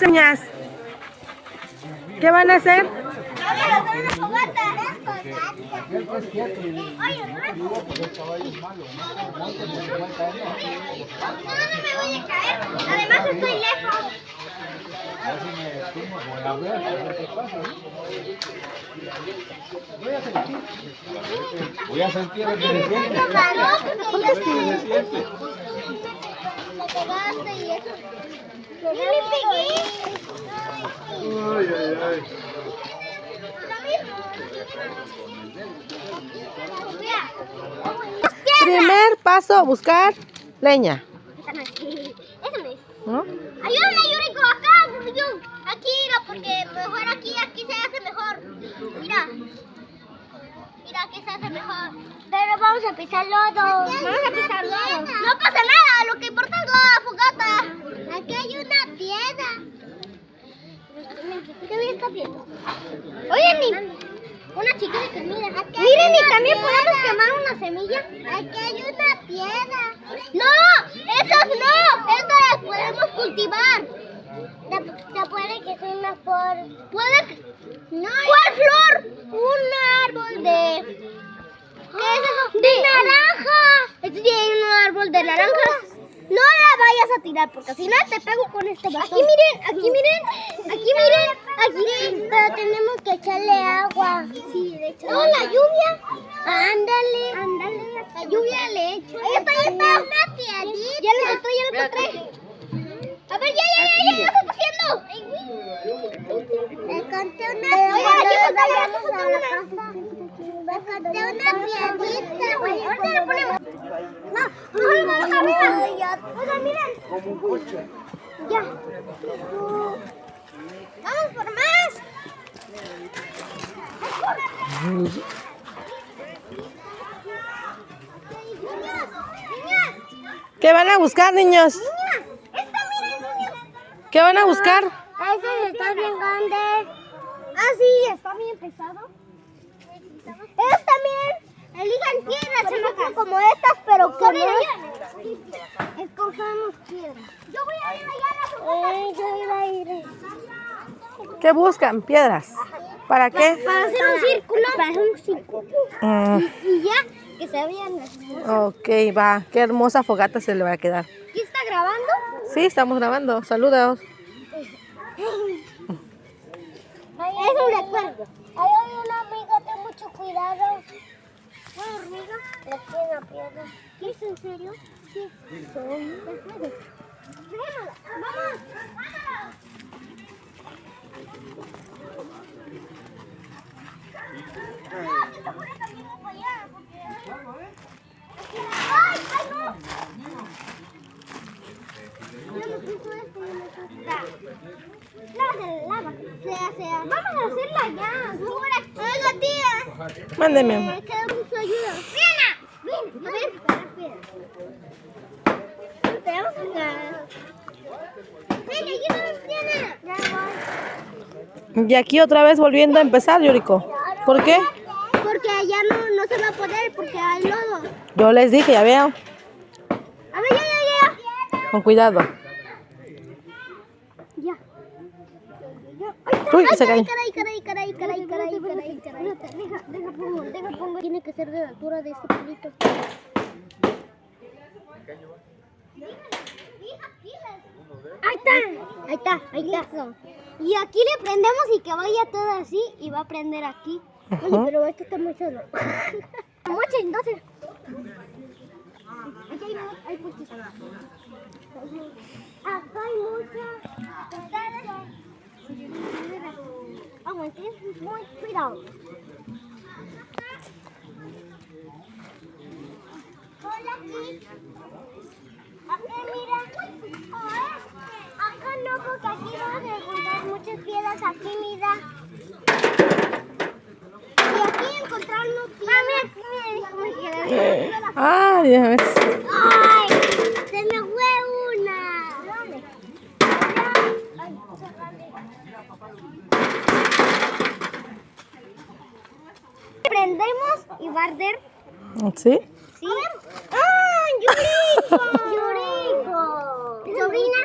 Niñas, ¿qué van a hacer? Además estoy lejos. Voy a sentir el que se siente. Yo le pegué. Ay, ay, ay. Primer paso, buscar leña. Eso no es. ¿No? Ayúdame, Yuriko, acá, aquí, mira, porque mejor aquí se hace mejor. Mira, aquí se hace mejor. Pero vamos a pisar lodo. Vamos a pisar lodo. No pasa nada, lo que importa es la fogata. Aquí hay una piedra. ¿Qué bien está viendo? Oye, una chiquita, mira. Miren, y también podemos quemar una semilla. Aquí hay una piedra. ¡No! ¡Esas no! ¡Estas las podemos cultivar! Se puede que sea una flor. ¿Puede que? No. ¿Cuál flor? Un árbol de... ¿Qué es eso? ¡De naranjas! Este tiene un árbol de naranjas. No la vayas a tirar porque si no te pego con este bastón. Aquí miren. Pero tenemos que echarle agua. Sí, de hecho. No, la lluvia. Ándale. La lluvia le echo. Ahí está. Una piedrita. Ya lo encontré. A ver, ya, ¿qué estás haciendo? Le conté una piedrita. Le conté una piedrita. Ahorita le ponemos. No, arriba. O sea, miren. Como un coche. Ya. Vamos por más. Niñas. ¿Qué van a buscar, niños? Miren. ¿Qué van a buscar? Ese está bien grande. Ah, sí, está bien pesado. Esta, miren. Elijan piedras, chicos, como estas, pero como... Escogemos piedras. Yo voy a ir allá. Yo iba a ir. ¿Qué buscan? Piedras. ¿Para qué? Para hacer un círculo. Para hacer un círculo. Y ya, que se vean. Ok, va. Qué hermosa fogata se le va a quedar. ¿Quién está grabando? Sí, estamos grabando. Saludos. Es un recuerdo. Ahí hay una hormiga, ten mucho cuidado. ¿Una hormiga? Le tiene la piedra. ¿Qué es en serio? Sí. Vamos. Vamos a hacerla ya. Oiga, tía. Mándeme. Queremos su ayuda. Ven. A ver. Te vamos a sacar. Ven, ayúdanos, Diana. Ya voy. Y aquí otra vez volviendo a empezar, Yuriko. ¿Por qué? Porque allá no se va a poder porque hay lodo. Yo les dije, ya veo. A ver, ya. Con cuidado. Ya. Uy, se cae. Caray. Deja pongo. Tiene que ser de la altura de este palito. Ahí está. Y aquí le prendemos y que vaya todo así y va a prender aquí. Oye, pero esto está muy solo. Mucho, entonces. Aquí hay muchas. Acá hay muchas. Aguante, muy cuidado. Hola, aquí. Acá, mira. Acá no, porque aquí vamos a encontrar muchas piedras. Aquí, mira. Y aquí encontramos piedras. Mira, Ay, ya ves. ¡ay! Se me fue una. Prendemos y va a arder. ¿Sí? Sí. ¡Ah! ¡Yuriko! Sobrina.